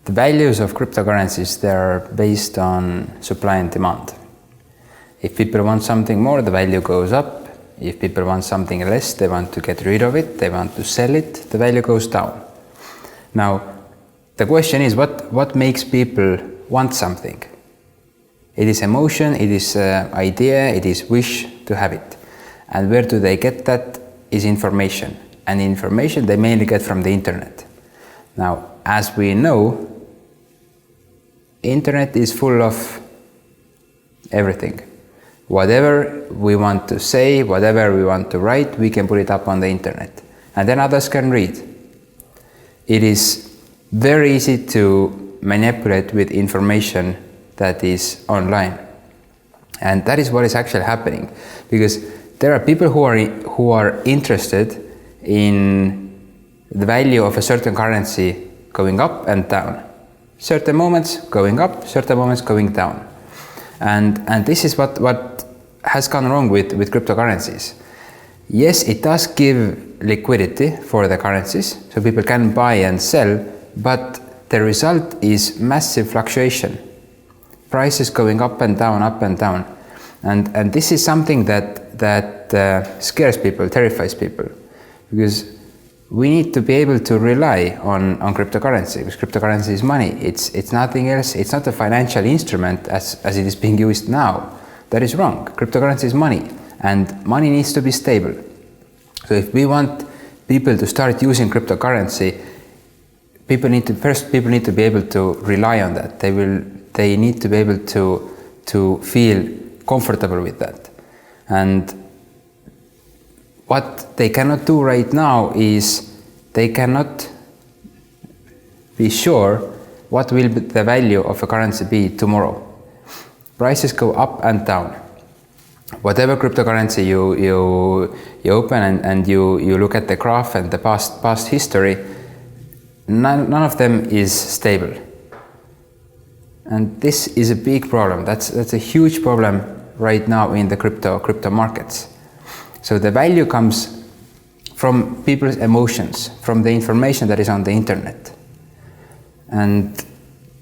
The values of cryptocurrencies, they're based on supply and demand. If people want something more, the value goes up. If people want something less, they want to get rid of it, they want to sell it, the value goes down. Now, the question is, what makes people want something? It is emotion, it is idea, it is wish to have it. And where do they get that? Is information. And information they mainly get from the internet. Now, as we know, internet is full of everything. Whatever we want to say, whatever we want to write, we can put it up on the internet. And then others can read. It is very easy to manipulate with information that is online. And that is what is actually happening. Because there are people who are interested in the value of a certain currency going up and down. Certain moments going up, certain moments going down. And this is what has gone wrong with cryptocurrencies. Yes, it does give liquidity for the currencies, so people can buy and sell, but the result is massive fluctuation. Prices going up and down, up and down. And this is something that scares people, terrifies people, because we need to be able to rely on cryptocurrency, because cryptocurrency is money. It's nothing else. It's not a financial instrument as it is being used now. That is wrong. Cryptocurrency is money, and money needs to be stable. So if we want people to start using cryptocurrency, people need to be able to rely on that. They need to be able to feel comfortable with that. And what they cannot do right now is they cannot be sure what will the value of a currency be tomorrow. Prices go up and down. Whatever cryptocurrency you open and you look at the graph and the past history, none of them is stable. And this is a big problem. That's a huge problem right now in the crypto markets. So the value comes from people's emotions, from the information that is on the internet. And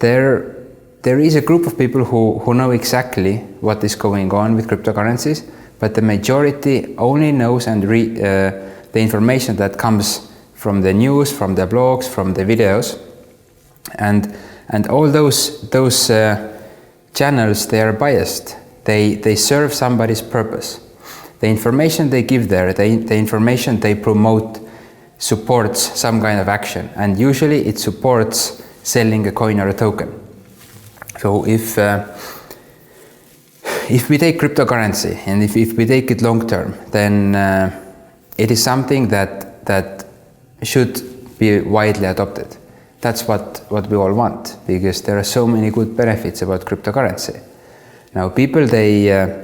there is a group of people who know exactly what is going on with cryptocurrencies, but the majority only knows and read the information that comes from the news, from the blogs, from the videos. And all those channels, they are biased. They serve somebody's purpose. The information they give there, the information they promote supports some kind of action, and usually it supports selling a coin or a token. So if we take cryptocurrency and if we take it long term, then it is something that should be widely adopted. That's what we all want, because there are so many good benefits about cryptocurrency. Now people, they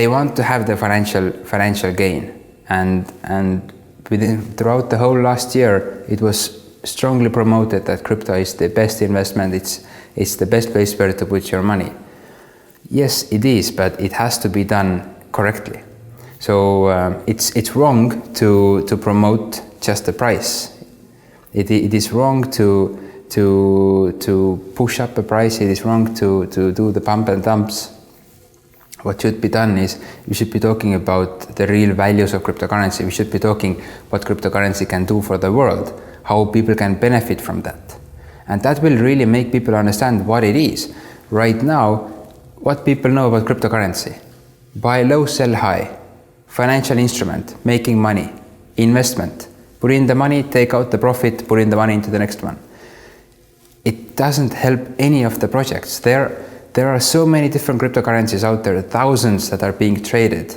want to have the financial gain, and throughout the whole last year it was strongly promoted that crypto is the best investment. It's the best place where to put your money. Yes, it is, but it has to be done correctly. So it's wrong to promote just the price. It is wrong to push up a price. It is wrong to do the pump and dumps. What should be done is we should be talking about the real values of cryptocurrency. We should be talking what cryptocurrency can do for the world, how people can benefit from that. And that will really make people understand what it is. Right now, what people know about cryptocurrency: buy low, sell high, financial instrument, making money, investment, put in the money, take out the profit, put in the money into the next one. It doesn't help any of the projects. There are so many different cryptocurrencies out there, thousands that are being traded.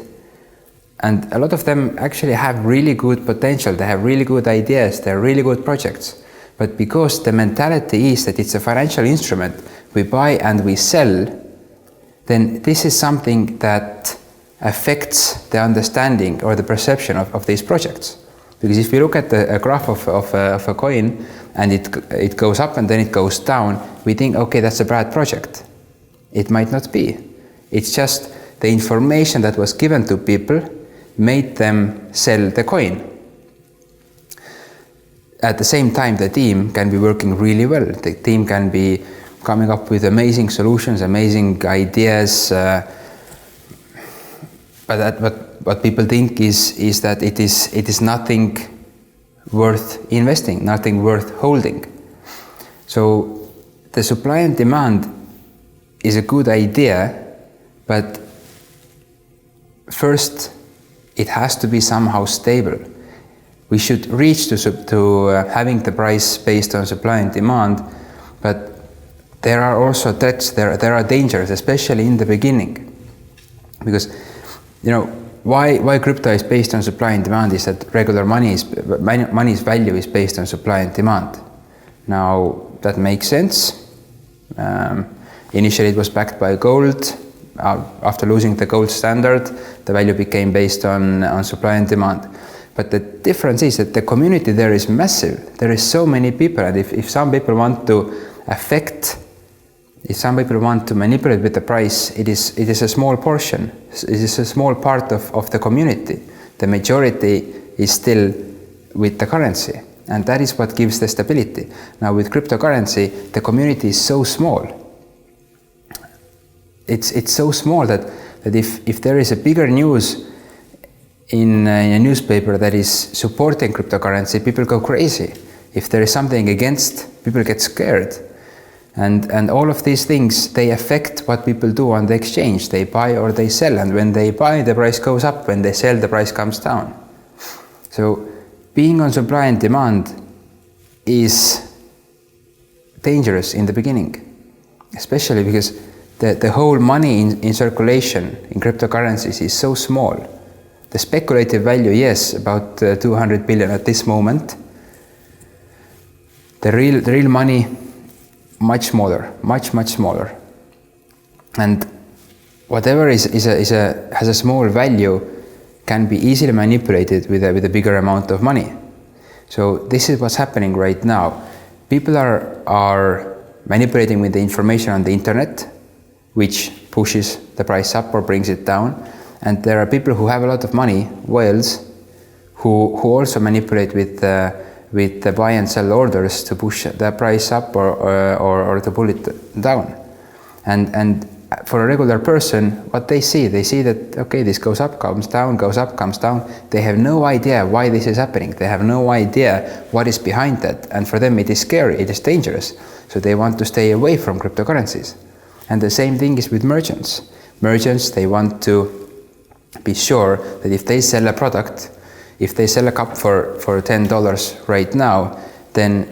And a lot of them actually have really good potential. They have really good ideas. They're really good projects. But because the mentality is that it's a financial instrument, we buy and we sell, then this is something that affects the understanding or the perception of these projects. Because if you look at a graph of a coin and it goes up and then it goes down, we think, okay, that's a bad project. It might not be. It's just the information that was given to people made them sell the coin. at the same time, the team can be working really well. The team can be coming up with amazing solutions, amazing ideas. But what people think is that it is nothing worth investing, nothing worth holding. So the supply and demand is a good idea, but first it has to be somehow stable. We should reach to having the price based on supply and demand, but there are also threats, there are dangers, especially in the beginning. Because, you know, why crypto is based on supply and demand is that regular money's value is based on supply and demand. Now, that makes sense. Initially, it was backed by gold. After losing the gold standard, the value became based on supply and demand. But the difference is that the community there is massive. There is so many people, and if some people want to affect, if some people want to manipulate with the price, it is a small portion. It is a small part of the community. The majority is still with the currency, and that is what gives the stability. Now with cryptocurrency, the community is so small. It's so small that if there is a bigger news in a newspaper that is supporting cryptocurrency, people go crazy. If there is something against, people get scared. And all of these things, they affect what people do on the exchange. They buy or they sell, and when they buy, the price goes up. When they sell, the price comes down. So being on supply and demand is dangerous in the beginning, especially because the whole money in circulation in cryptocurrencies is so small. The speculative value, yes, about 200 billion at this moment. The real money, much smaller, much smaller. And whatever has a small value can be easily manipulated with a bigger amount of money. So this is what's happening right now. People are manipulating with the information on the internet, which pushes the price up or brings it down. And there are people who have a lot of money, whales, who also manipulate with the buy and sell orders to push the price up or to pull it down. And for a regular person, what they see that, okay, this goes up, comes down, goes up, comes down. They have no idea why this is happening. They have no idea what is behind that. And for them, it is scary, it is dangerous. So they want to stay away from cryptocurrencies. And the same thing is with merchants. Merchants, they want to be sure that if they sell a product, if they sell a cup for $10 right now, then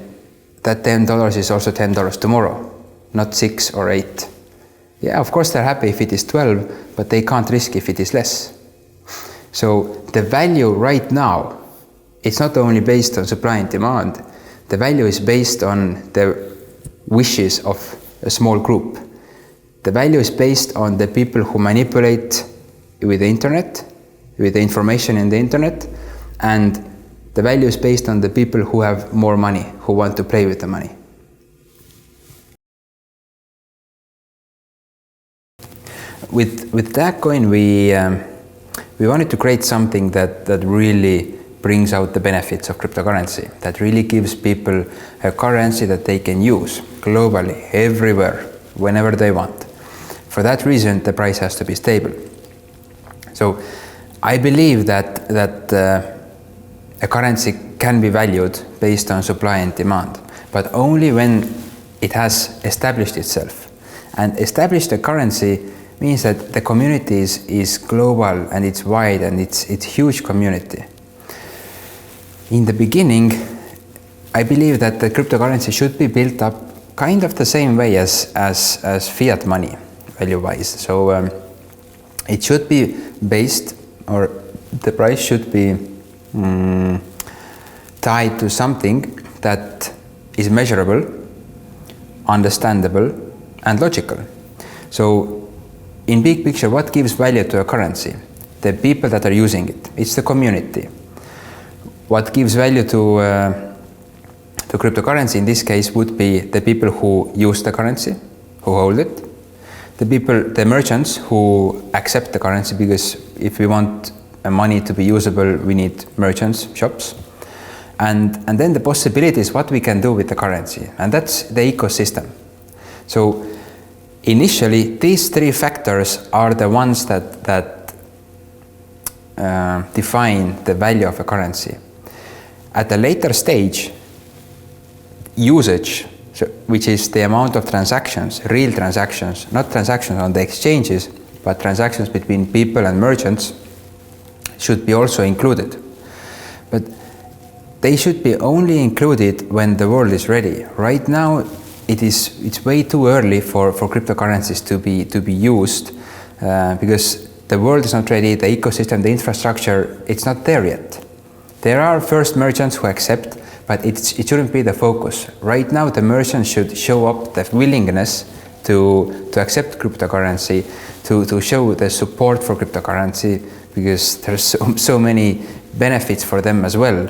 that $10 is also $10 tomorrow, not 6 or 8. Yeah, of course they're happy if it is 12, but they can't risk if it is less. So the value right now, it's not only based on supply and demand, the value is based on the wishes of a small group. The value is based on the people who manipulate with the internet, with the information in the internet, and the value is based on the people who have more money, who want to play with the money. With Dagcoin, we wanted to create something that really brings out the benefits of cryptocurrency, that really gives people a currency that they can use globally, everywhere, whenever they want. For that reason, the price has to be stable. So I believe that a currency can be valued based on supply and demand, but only when it has established itself. And established a currency means that the community is global and it's wide and it's huge community. In the beginning, I believe that the cryptocurrency should be built up kind of the same way as fiat money, value-wise. So it should be based, or the price should be tied to something that is measurable, understandable, and logical. So in big picture, what gives value to a currency? The people that are using it. It's the community. What gives value to cryptocurrency in this case would be the people who use the currency, who hold it, the merchants who accept the currency, because if we want money to be usable, we need merchants, shops, And then the possibilities, what we can do with the currency, and that's the ecosystem. So initially, these three factors are the ones that define the value of a currency. At a later stage, usage, which is the amount of transactions, real transactions, not transactions on the exchanges, but transactions between people and merchants, should be also included. But they should be only included when the world is ready. Right now, it's way too early for cryptocurrencies to be used because the world is not ready, the ecosystem, the infrastructure, it's not there yet. There are first merchants who accept, but it shouldn't be the focus. Right now, the merchants should show up the willingness to accept cryptocurrency, to show the support for cryptocurrency, because there's so many benefits for them as well.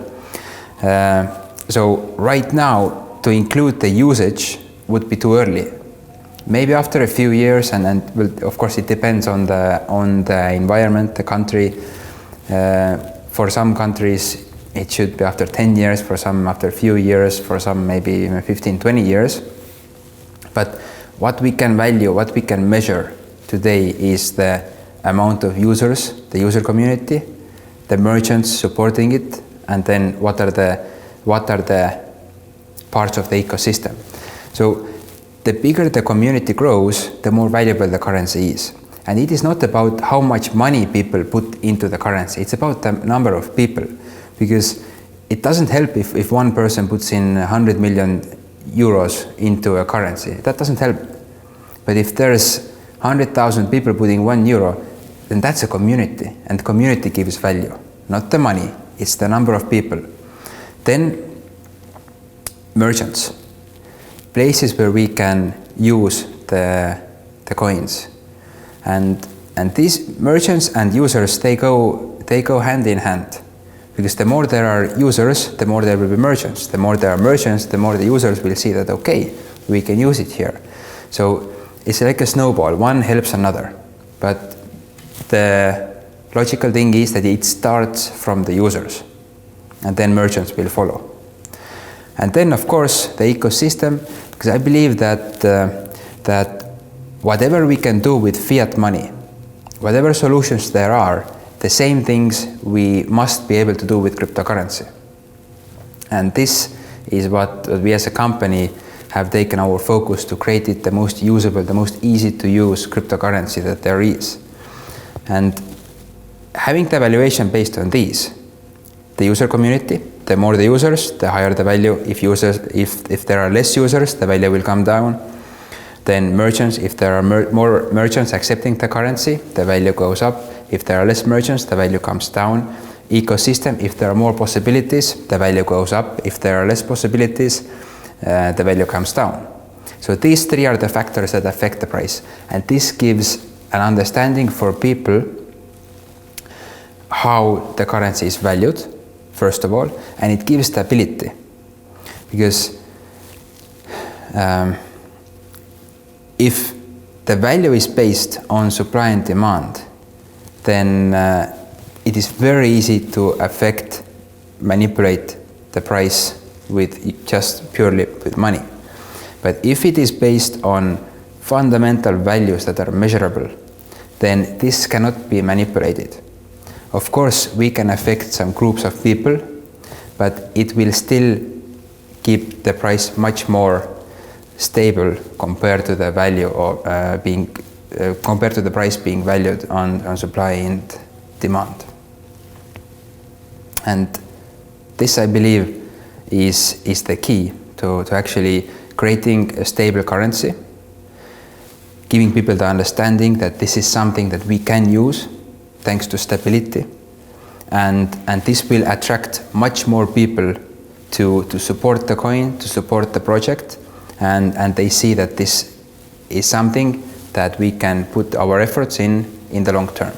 So right now, to include the usage would be too early. Maybe after a few years, and well, of course it depends on the environment, the country. For some countries, it should be after 10 years, for some after a few years, for some maybe 15, 20 years. But what we can value, what we can measure today is the amount of users, the user community, the merchants supporting it, and then what are the parts of the ecosystem. So the bigger the community grows, the more valuable the currency is. And it is not about how much money people put into the currency, it's about the number of people. Because it doesn't help if one person puts in 100 million euros into a currency. That doesn't help. But if there's 100,000 people putting €1, then that's a community, and community gives value, not the money, it's the number of people. Then merchants, places where we can use the coins. And these merchants and users, they go hand in hand. Because the more there are users, the more there will be merchants. The more there are merchants, the more the users will see that, okay, we can use it here. So it's like a snowball, one helps another. But the logical thing is that it starts from the users, and then merchants will follow. And then, of course, the ecosystem, because I believe that whatever we can do with fiat money, whatever solutions there are, the same things we must be able to do with cryptocurrency. And this is what we as a company have taken our focus to create it the most usable, the most easy to use cryptocurrency that there is. And having the evaluation based on these, the user community, the more the users, the higher the value. If there are less users, the value will come down. Then merchants, if there are more merchants accepting the currency, the value goes up. If there are less merchants, the value comes down. Ecosystem, if there are more possibilities, the value goes up. If there are less possibilities, the value comes down. So these three are the factors that affect the price. And this gives an understanding for people how the currency is valued, first of all, and it gives stability. Because if the value is based on supply and demand, then it is very easy to manipulate the price with just purely with money. But if it is based on fundamental values that are measurable, then this cannot be manipulated. Of course, we can affect some groups of people, but it will still keep the price much more stable compared to the value of compared to the price being valued on supply and demand. And this, I believe, is the key to actually creating a stable currency, giving people the understanding that this is something that we can use thanks to stability, and this will attract much more people to support the coin, to support the project, and they see that this is something that we can put our efforts in the long term.